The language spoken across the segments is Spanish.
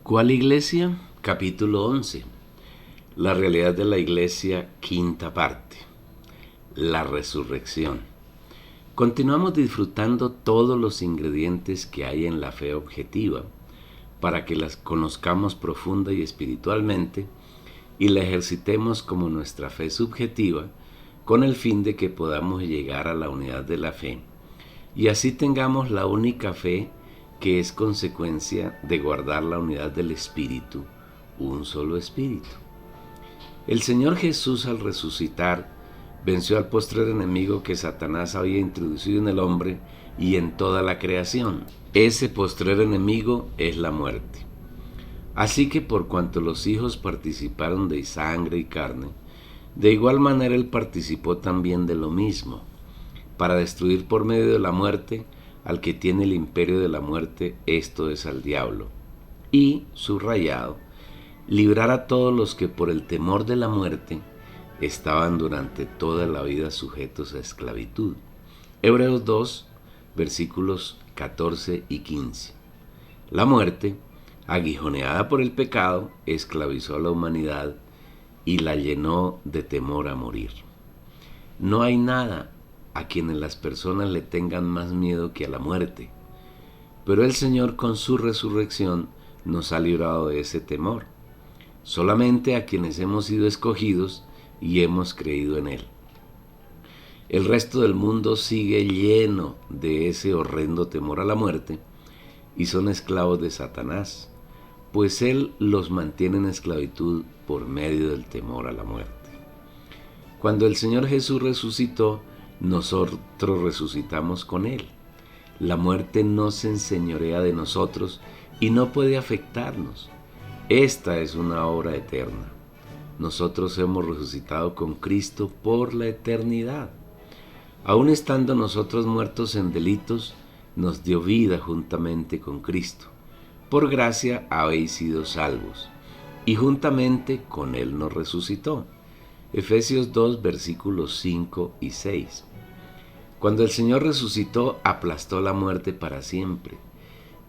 ¿Cuál iglesia? Capítulo 11. La realidad de la iglesia, quinta parte. La resurrección. Continuamos disfrutando todos los ingredientes que hay en la fe objetiva para que las conozcamos profunda y espiritualmente y la ejercitemos como nuestra fe subjetiva con el fin de que podamos llegar a la unidad de la fe y así tengamos la única fe que es consecuencia de guardar la unidad del Espíritu, un solo Espíritu. El Señor Jesús, al resucitar, venció al postrer enemigo que Satanás había introducido en el hombre y en toda la creación. Ese postrer enemigo es la muerte. Así que por cuanto los hijos participaron de sangre y carne, de igual manera Él participó también de lo mismo, para destruir por medio de la muerte al que tiene el imperio de la muerte, esto es al diablo, y, subrayado, librar a todos los que por el temor de la muerte estaban durante toda la vida sujetos a esclavitud. Hebreos 2, versículos 14 y 15. La muerte, aguijoneada por el pecado, esclavizó a la humanidad y la llenó de temor a morir. No hay nada a quienes las personas le tengan más miedo que a la muerte, pero el Señor con su resurrección nos ha librado de ese temor, solamente a quienes hemos sido escogidos y hemos creído en Él. El resto del mundo sigue lleno de ese horrendo temor a la muerte y son esclavos de Satanás, pues Él los mantiene en esclavitud por medio del temor a la muerte. Cuando el Señor Jesús resucitó, nosotros resucitamos con Él. La muerte no se enseñorea de nosotros y no puede afectarnos. Esta es una obra eterna. Nosotros hemos resucitado con Cristo por la eternidad. Aun estando nosotros muertos en delitos, nos dio vida juntamente con Cristo. Por gracia habéis sido salvos, y juntamente con Él nos resucitó. Efesios 2, versículos 5 y 6. Cuando el Señor resucitó, aplastó la muerte para siempre,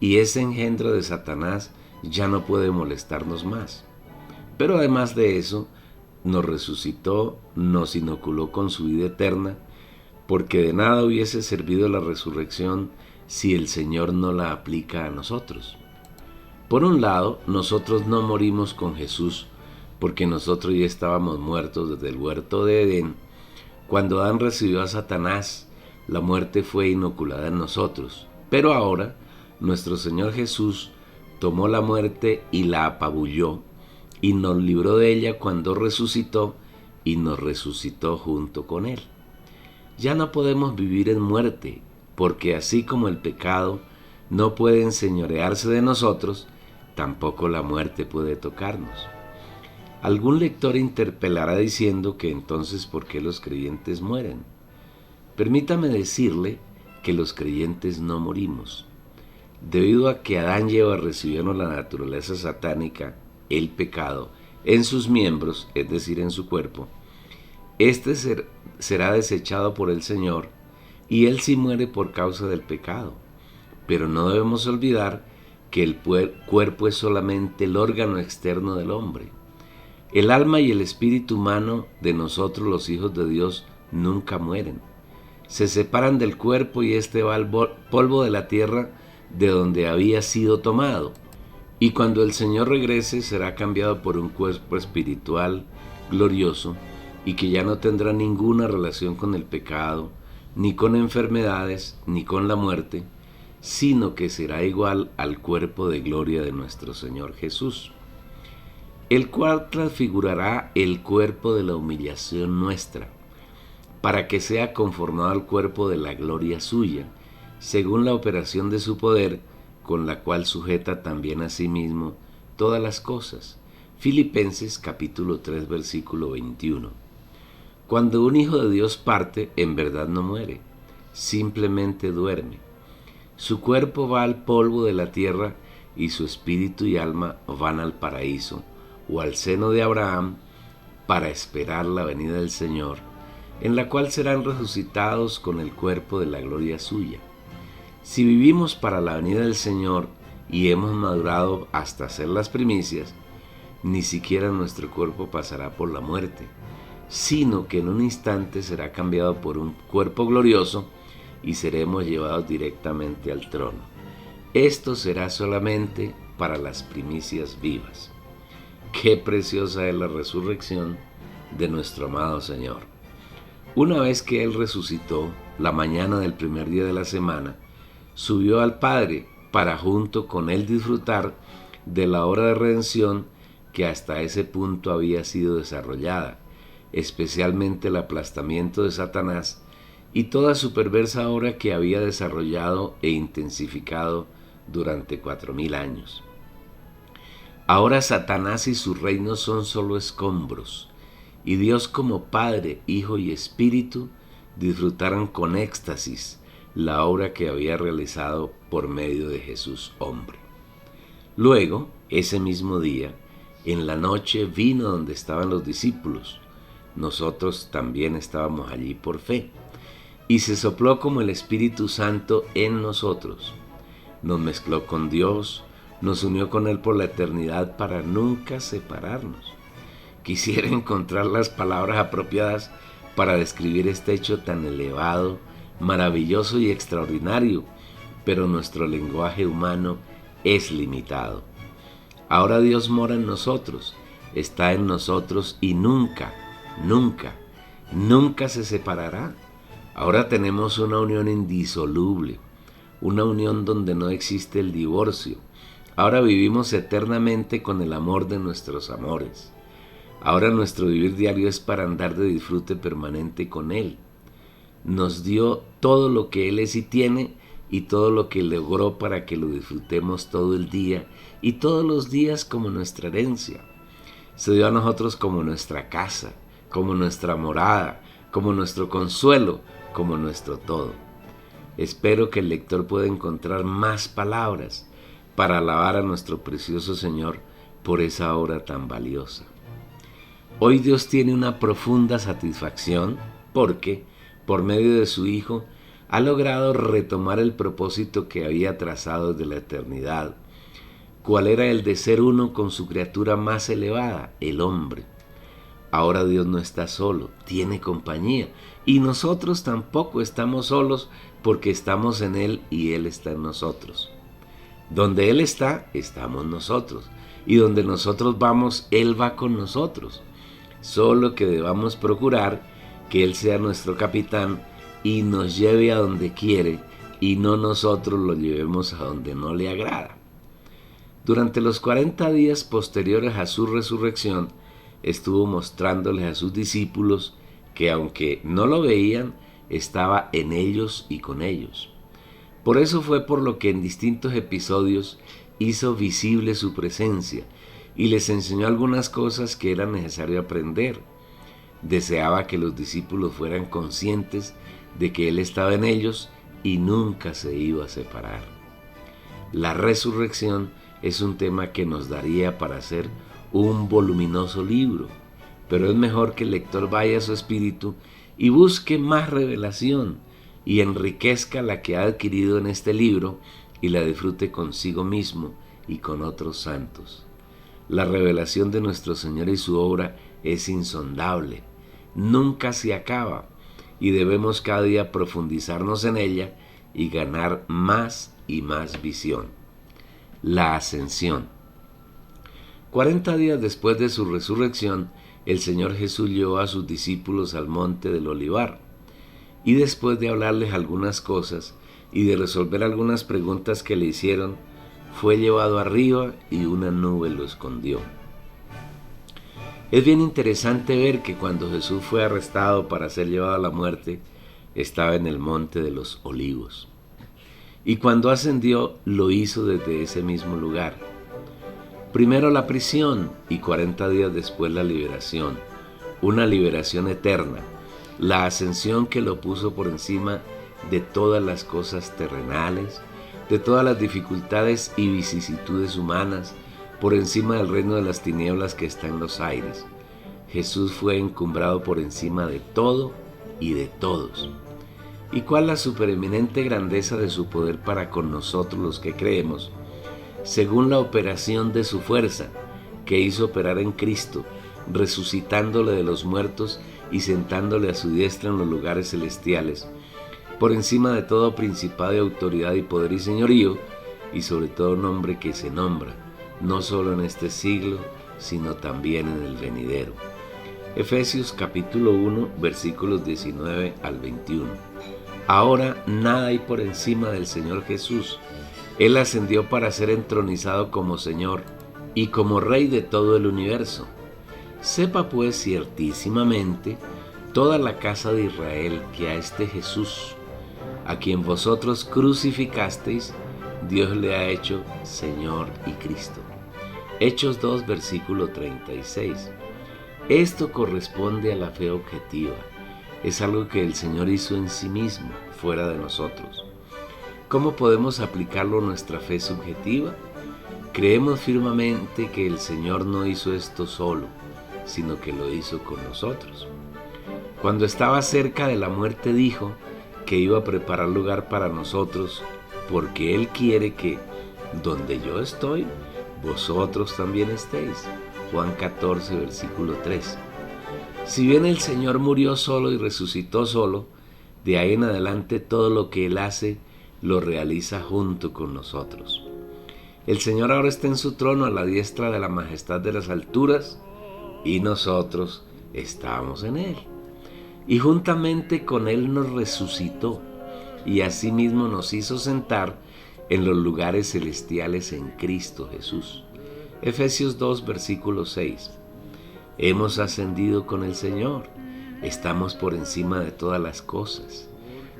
y ese engendro de Satanás ya no puede molestarnos más. Pero además de eso, nos resucitó, nos inoculó con su vida eterna, porque de nada hubiese servido la resurrección si el Señor no la aplica a nosotros. Por un lado, nosotros no morimos con Jesús, porque nosotros ya estábamos muertos desde el huerto de Edén. Cuando Adán recibió a Satanás, la muerte fue inoculada en nosotros. Pero ahora, nuestro Señor Jesús tomó la muerte y la apabulló, y nos libró de ella cuando resucitó, y nos resucitó junto con Él. Ya no podemos vivir en muerte, porque así como el pecado no puede enseñorearse de nosotros, tampoco la muerte puede tocarnos. Algún lector interpelará diciendo que entonces ¿por qué los creyentes mueren? Permítame decirle que los creyentes no morimos. Debido a que Adán y Eva recibieron la naturaleza satánica, el pecado, en sus miembros, es decir, en su cuerpo, este será desechado por el Señor y Él sí muere por causa del pecado. Pero no debemos olvidar que el cuerpo es solamente el órgano externo del hombre. El alma y el espíritu humano de nosotros los hijos de Dios nunca mueren. Se separan del cuerpo y éste va al polvo de la tierra de donde había sido tomado. Y cuando el Señor regrese será cambiado por un cuerpo espiritual glorioso y que ya no tendrá ninguna relación con el pecado, ni con enfermedades, ni con la muerte, sino que será igual al cuerpo de gloria de nuestro Señor Jesús, el cual transfigurará el cuerpo de la humillación nuestra, para que sea conformado al cuerpo de la gloria suya, según la operación de su poder, con la cual sujeta también a sí mismo todas las cosas. Filipenses capítulo 3, versículo 21. Cuando un hijo de Dios parte, en verdad no muere, simplemente duerme. Su cuerpo va al polvo de la tierra y su espíritu y alma van al paraíso o al seno de Abraham para esperar la venida del Señor, en la cual serán resucitados con el cuerpo de la gloria suya. Si vivimos para la venida del Señor, y hemos madurado hasta ser las primicias, ni siquiera nuestro cuerpo pasará por la muerte, sino que en un instante será cambiado por un cuerpo glorioso y seremos llevados directamente al trono. Esto será solamente para las primicias vivas. Qué preciosa es la resurrección de nuestro amado Señor. Una vez que Él resucitó, la mañana del primer día de la semana, subió al Padre para junto con Él disfrutar de la obra de redención que hasta ese punto había sido desarrollada, especialmente el aplastamiento de Satanás y toda su perversa obra que había desarrollado e intensificado durante 4000 años. Ahora Satanás y su reino son solo escombros, y Dios como Padre, Hijo y Espíritu disfrutaron con éxtasis la obra que había realizado por medio de Jesús hombre. Luego, ese mismo día, en la noche vino donde estaban los discípulos. Nosotros también estábamos allí por fe. Y se sopló como el Espíritu Santo en nosotros. Nos mezcló con Dios, nos unió con Él por la eternidad para nunca separarnos. Quisiera encontrar las palabras apropiadas para describir este hecho tan elevado, maravilloso y extraordinario, pero nuestro lenguaje humano es limitado. Ahora Dios mora en nosotros, está en nosotros y nunca se separará. Ahora tenemos una unión indisoluble, una unión donde no existe el divorcio. Ahora vivimos eternamente con el amor de nuestros amores. Ahora nuestro vivir diario es para andar de disfrute permanente con Él. Nos dio todo lo que Él es y tiene y todo lo que logró para que lo disfrutemos todo el día y todos los días como nuestra herencia. Se dio a nosotros como nuestra casa, como nuestra morada, como nuestro consuelo, como nuestro todo. Espero que el lector pueda encontrar más palabras para alabar a nuestro precioso Señor por esa obra tan valiosa. Hoy Dios tiene una profunda satisfacción porque, por medio de su Hijo, ha logrado retomar el propósito que había trazado desde la eternidad, cuál era el de ser uno con su criatura más elevada, el hombre. Ahora Dios no está solo, tiene compañía, y nosotros tampoco estamos solos porque estamos en Él y Él está en nosotros. Donde Él está, estamos nosotros, y donde nosotros vamos, Él va con nosotros. Solo que debamos procurar que Él sea nuestro capitán y nos lleve a donde quiere y no nosotros lo llevemos a donde no le agrada. Durante los 40 días posteriores a su resurrección, estuvo mostrándoles a sus discípulos que aunque no lo veían, estaba en ellos y con ellos. Por eso fue por lo que en distintos episodios hizo visible su presencia y les enseñó algunas cosas que era necesario aprender. Deseaba que los discípulos fueran conscientes de que Él estaba en ellos y nunca se iba a separar. La resurrección es un tema que nos daría para hacer un voluminoso libro, pero es mejor que el lector vaya a su espíritu y busque más revelación y enriquezca la que ha adquirido en este libro y la disfrute consigo mismo y con otros santos. La revelación de nuestro Señor y su obra es insondable, nunca se acaba y debemos cada día profundizarnos en ella y ganar más y más visión. La ascensión. 40 días después de su resurrección, el Señor Jesús llevó a sus discípulos al monte del Olivar, y después de hablarles algunas cosas y de resolver algunas preguntas que le hicieron, fue llevado arriba y una nube lo escondió. Es bien interesante ver que cuando Jesús fue arrestado para ser llevado a la muerte, estaba en el monte de los Olivos. Y cuando ascendió, lo hizo desde ese mismo lugar. Primero la prisión y 40 días después la liberación, una liberación eterna, la ascensión que lo puso por encima de todas las cosas terrenales, de todas las dificultades y vicisitudes humanas, por encima del reino de las tinieblas que está en los aires. Jesús fue encumbrado por encima de todo y de todos. ¿Y cuál la supereminente grandeza de su poder para con nosotros los que creemos? según la operación de su fuerza, que hizo operar en Cristo, resucitándole de los muertos y sentándole a su diestra en los lugares celestiales, por encima de todo principado y autoridad y poder y señorío, y sobre todo nombre que se nombra, no solo en este siglo, sino también en el venidero. Efesios capítulo 1, versículos 19 al 21. Ahora nada hay por encima del Señor Jesús. Él ascendió para ser entronizado como Señor y como Rey de todo el universo. Sepa pues ciertísimamente toda la casa de Israel que a este Jesús, a quien vosotros crucificasteis, Dios le ha hecho Señor y Cristo. Hechos 2, versículo 36. Esto corresponde a la fe objetiva. Es algo que el Señor hizo en sí mismo, fuera de nosotros. ¿Cómo podemos aplicarlo a nuestra fe subjetiva? Creemos firmemente que el Señor no hizo esto solo, sino que lo hizo con nosotros. Cuando estaba cerca de la muerte dijo que iba a preparar lugar para nosotros, porque Él quiere que, donde yo estoy, vosotros también estéis. Juan 14, versículo 3. Si bien el Señor murió solo y resucitó solo, de ahí en adelante todo lo que Él hace lo realiza junto con nosotros. El Señor ahora está en su trono a la diestra de la majestad de las alturas y nosotros estamos en Él. Y juntamente con Él nos resucitó y asimismo nos hizo sentar en los lugares celestiales en Cristo Jesús. Efesios 2, versículo 6. Hemos ascendido con el Señor, estamos por encima de todas las cosas.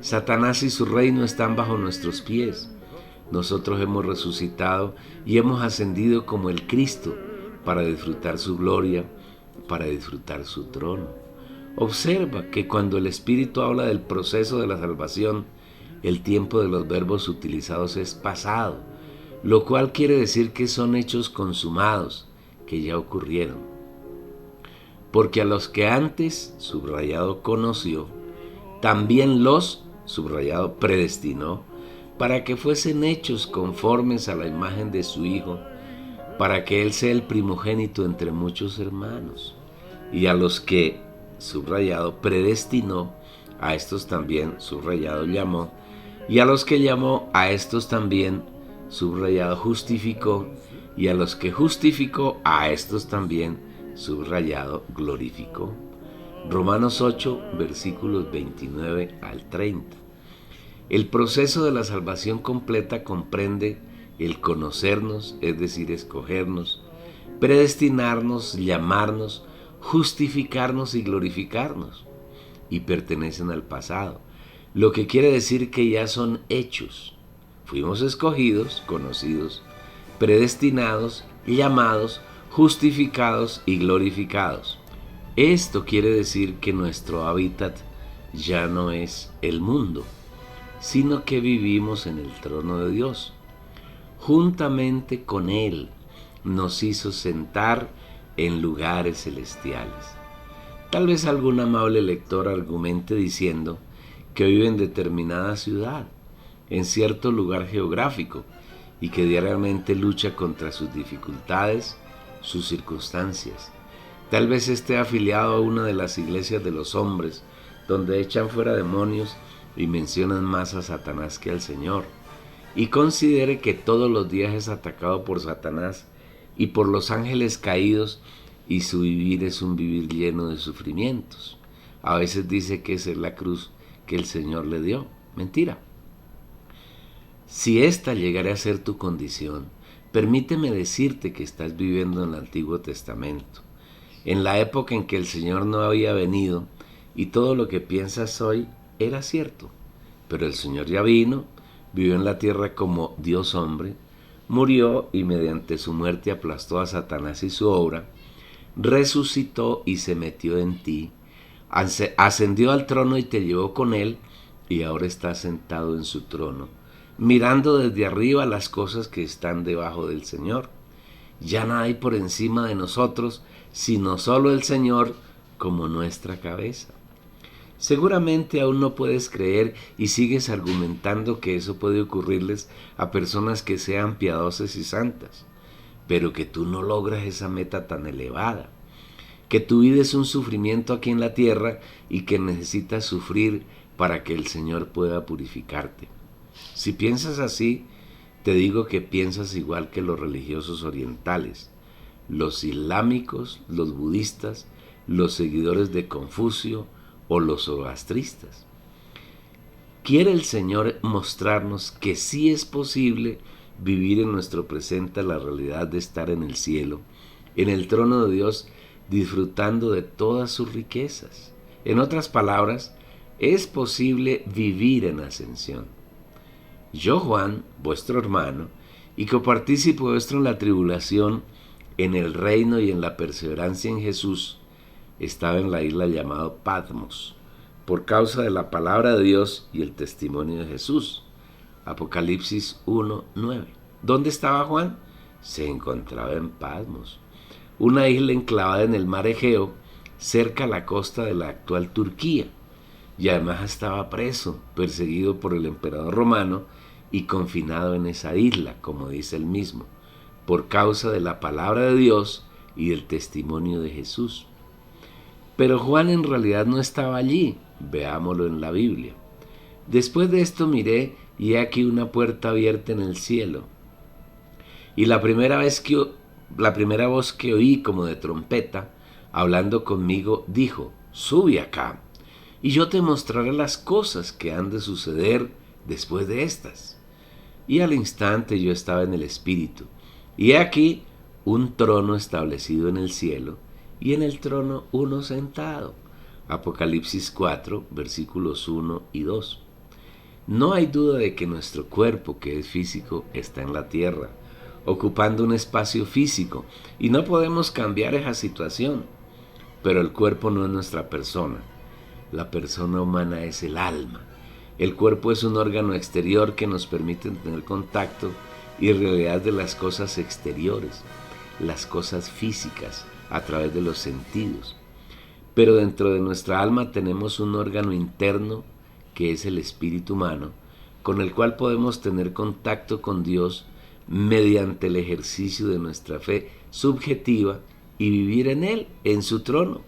Satanás y su reino están bajo nuestros pies. Nosotros hemos resucitado y hemos ascendido como el Cristo para disfrutar su gloria, para disfrutar su trono. Observa que cuando el Espíritu habla del proceso de la salvación, el tiempo de los verbos utilizados es pasado, lo cual quiere decir que son hechos consumados, que ya ocurrieron. Porque a los que antes, subrayado, conoció, también los, subrayado, predestinó, para que fuesen hechos conformes a la imagen de su Hijo, para que Él sea el primogénito entre muchos hermanos. Y a los que, subrayado, predestinó, a estos también, subrayado, llamó, y a los que llamó, a estos también, subrayado, justificó, y a los que justificó, a estos también, subrayado, glorificó. Romanos 8, versículos 29 al 30. El proceso de la salvación completa comprende el conocernos, es decir, escogernos, predestinarnos, llamarnos, justificarnos y glorificarnos, y pertenecen al pasado, lo que quiere decir que ya son hechos. Fuimos escogidos, conocidos, predestinados, llamados, justificados y glorificados. Esto quiere decir que nuestro hábitat ya no es el mundo, sino que vivimos en el trono de Dios. Juntamente con Él nos hizo sentar en lugares celestiales. Tal vez algún amable lector argumente diciendo que vive en determinada ciudad, en cierto lugar geográfico, y que diariamente lucha contra sus dificultades, sus circunstancias. Tal vez esté afiliado a una de las iglesias de los hombres, donde echan fuera demonios y mencionan más a Satanás que al Señor, y considere que todos los días es atacado por Satanás y por los ángeles caídos, y su vivir es un vivir lleno de sufrimientos. A veces dice que esa es la cruz que el Señor le dio. Mentira. Si esta llegara a ser tu condición, permíteme decirte que estás viviendo en el Antiguo Testamento, en la época en que el Señor no había venido y todo lo que piensas hoy era cierto. Pero el Señor ya vino, vivió en la tierra como Dios hombre, murió y mediante su muerte aplastó a Satanás y su obra, resucitó y se metió en ti, ascendió al trono y te llevó con Él, y ahora está sentado en su trono, mirando desde arriba las cosas que están debajo del Señor. Ya nada hay por encima de nosotros, sino solo el Señor como nuestra cabeza. Seguramente aún no puedes creer y sigues argumentando que eso puede ocurrirles a personas que sean piadosas y santas, pero que tú no logras esa meta tan elevada, que tu vida es un sufrimiento aquí en la tierra y que necesitas sufrir para que el Señor pueda purificarte. Si piensas así, te digo que piensas igual que los religiosos orientales, los islámicos, los budistas, los seguidores de Confucio o los zoroastristas. Quiere el Señor mostrarnos que sí es posible vivir en nuestro presente la realidad de estar en el cielo, en el trono de Dios, disfrutando de todas sus riquezas. En otras palabras, es posible vivir en ascensión. Yo, Juan, vuestro hermano, y copartícipe vuestro en la tribulación, en el reino y en la perseverancia en Jesús, estaba en la isla llamada Patmos, por causa de la palabra de Dios y el testimonio de Jesús. Apocalipsis 1:9. ¿Dónde estaba Juan? Se encontraba en Patmos, una isla enclavada en el mar Egeo, cerca a la costa de la actual Turquía, y además estaba preso, perseguido por el emperador romano y confinado en esa isla, como dice él mismo, por causa de la palabra de Dios y del testimonio de Jesús. Pero Juan en realidad no estaba allí, veámoslo en la Biblia. Después de esto miré, y he aquí una puerta abierta en el cielo. Y la primera voz que oí como de trompeta, hablando conmigo, dijo: sube acá, y yo te mostraré las cosas que han de suceder después de estas. Y al instante yo estaba en el Espíritu, y he aquí un trono establecido en el cielo, y en el trono uno sentado. Apocalipsis 4, versículos 1 y 2. No hay duda de que nuestro cuerpo, que es físico, está en la tierra, ocupando un espacio físico, y no podemos cambiar esa situación. Pero el cuerpo no es nuestra persona. La persona humana es el alma. El cuerpo es un órgano exterior que nos permite tener contacto y realidad de las cosas exteriores, las cosas físicas, a través de los sentidos. Pero dentro de nuestra alma tenemos un órgano interno que es el espíritu humano, con el cual podemos tener contacto con Dios mediante el ejercicio de nuestra fe subjetiva y vivir en Él, en su trono.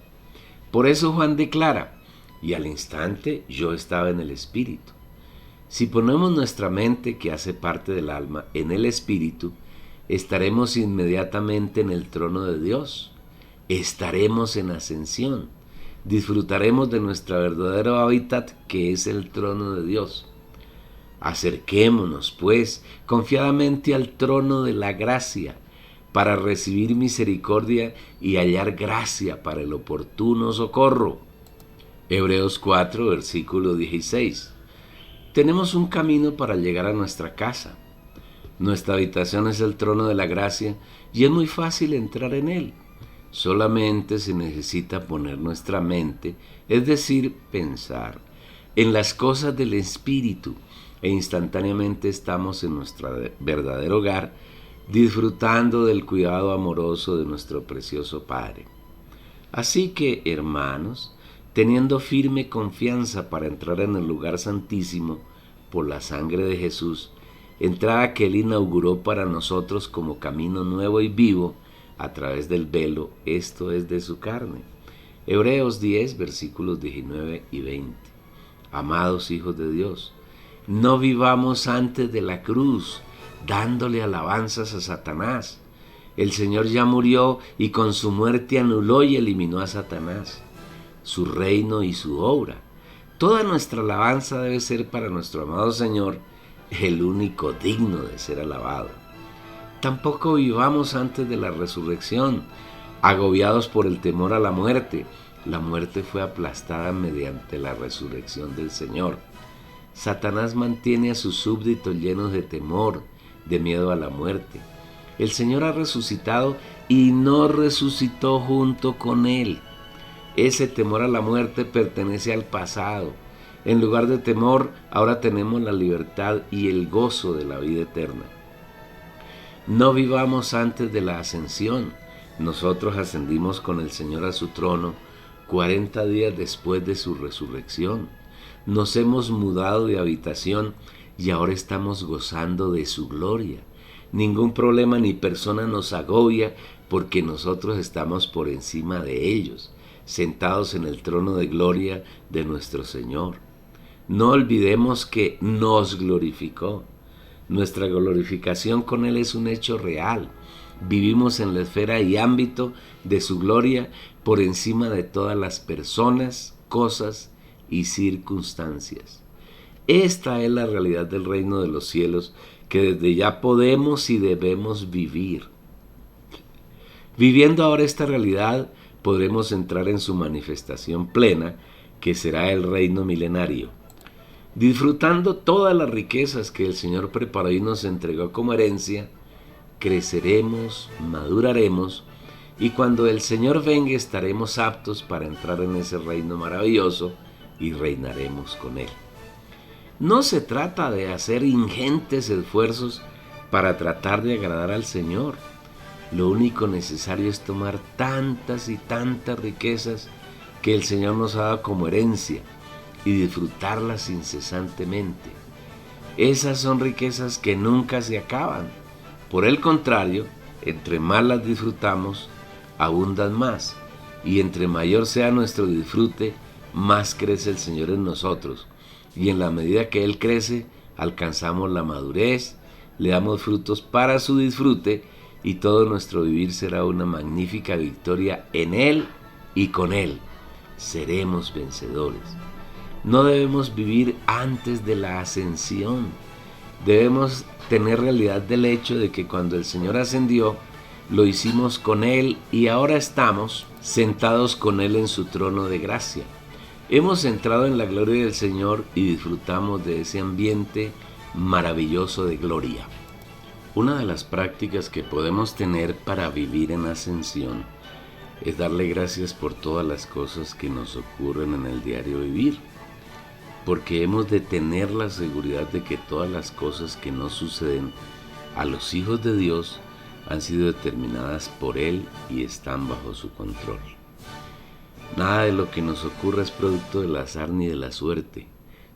Por eso Juan declara: y al instante yo estaba en el Espíritu. Si ponemos nuestra mente, que hace parte del alma, en el Espíritu, estaremos inmediatamente en el trono de Dios. Estaremos en ascensión. Disfrutaremos de nuestro verdadero hábitat, que es el trono de Dios. Acerquémonos, pues, confiadamente al trono de la gracia, para recibir misericordia y hallar gracia para el oportuno socorro. Hebreos 4, versículo 16. Tenemos un camino para llegar a nuestra casa. Nuestra habitación es el trono de la gracia y es muy fácil entrar en él. Solamente se necesita poner nuestra mente, es decir, pensar, en las cosas del Espíritu, e instantáneamente estamos en nuestro verdadero hogar, disfrutando del cuidado amoroso de nuestro precioso Padre. Así que, hermanos, teniendo firme confianza para entrar en el lugar santísimo por la sangre de Jesús, entrada que Él inauguró para nosotros como camino nuevo y vivo a través del velo, esto es, de su carne. Hebreos 10, versículos 19 y 20. Amados hijos de Dios, no vivamos antes de la cruz, dándole alabanzas a Satanás. El Señor ya murió y con su muerte anuló y eliminó a Satanás, su reino y su obra. Toda nuestra alabanza debe ser para nuestro amado Señor, el único digno de ser alabado. Tampoco vivamos antes de la resurrección, agobiados por el temor a la muerte. La muerte fue aplastada mediante la resurrección del Señor. Satanás mantiene a sus súbditos llenos de temor, de miedo a la muerte. El Señor ha resucitado y no resucitó junto con Él. Ese temor a la muerte pertenece al pasado. En lugar de temor, ahora tenemos la libertad y el gozo de la vida eterna. No vivamos antes de la ascensión. Nosotros ascendimos con el Señor a su trono 40 días después de su resurrección. Nos hemos mudado de habitación y ahora estamos gozando de su gloria. Ningún problema ni persona nos agobia porque nosotros estamos por encima de ellos, sentados en el trono de gloria de nuestro Señor. No olvidemos que nos glorificó. Nuestra glorificación con Él es un hecho real. Vivimos en la esfera y ámbito de su gloria por encima de todas las personas, cosas y circunstancias. Esta es la realidad del reino de los cielos que desde ya podemos y debemos vivir. Viviendo ahora esta realidad, podremos entrar en su manifestación plena, que será el reino milenario. Disfrutando todas las riquezas que el Señor preparó y nos entregó como herencia, creceremos, maduraremos, y cuando el Señor venga estaremos aptos para entrar en ese reino maravilloso y reinaremos con Él. No se trata de hacer ingentes esfuerzos para tratar de agradar al Señor. Lo único necesario es tomar tantas y tantas riquezas que el Señor nos ha dado como herencia y disfrutarlas incesantemente. Esas son riquezas que nunca se acaban. Por el contrario, entre más las disfrutamos, abundan más, y entre mayor sea nuestro disfrute, más crece el Señor en nosotros, y en la medida que Él crece, alcanzamos la madurez, le damos frutos para su disfrute, y todo nuestro vivir será una magnífica victoria en Él y con Él. Seremos vencedores. No debemos vivir antes de la ascensión. Debemos tener realidad del hecho de que cuando el Señor ascendió, lo hicimos con Él y ahora estamos sentados con Él en su trono de gracia. Hemos entrado en la gloria del Señor y disfrutamos de ese ambiente maravilloso de gloria. Una de las prácticas que podemos tener para vivir en ascensión es darle gracias por todas las cosas que nos ocurren en el diario vivir, porque hemos de tener la seguridad de que todas las cosas que nos suceden a los hijos de Dios han sido determinadas por Él y están bajo su control. Nada de lo que nos ocurra es producto del azar ni de la suerte,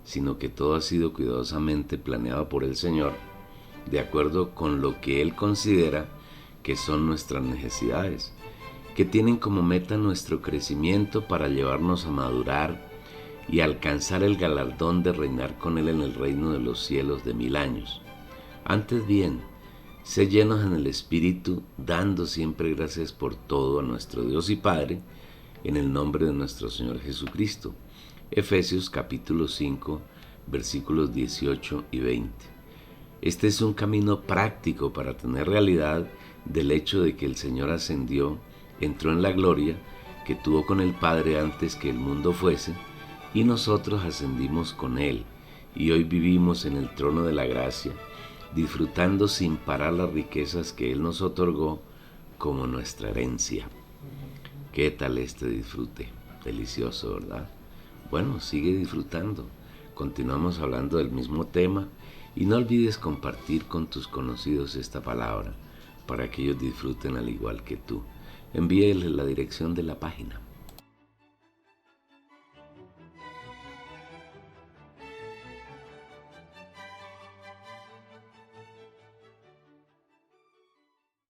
sino que todo ha sido cuidadosamente planeado por el Señor, de acuerdo con lo que Él considera que son nuestras necesidades, que tienen como meta nuestro crecimiento para llevarnos a madurar y alcanzar el galardón de reinar con Él en el reino de los cielos de 1000 años. Antes bien, sé llenos en el Espíritu, dando siempre gracias por todo a nuestro Dios y Padre, en el nombre de nuestro Señor Jesucristo. Efesios capítulo 5, versículos 18 y 20. Este es un camino práctico para tener realidad del hecho de que el Señor ascendió, entró en la gloria que tuvo con el Padre antes que el mundo fuese, y nosotros ascendimos con Él, y hoy vivimos en el trono de la gracia, disfrutando sin parar las riquezas que Él nos otorgó como nuestra herencia. ¿Qué tal este disfrute? Delicioso, ¿verdad? Bueno, sigue disfrutando. Continuamos hablando del mismo tema y no olvides compartir con tus conocidos esta palabra para que ellos disfruten al igual que tú. Envíeles la dirección de la página.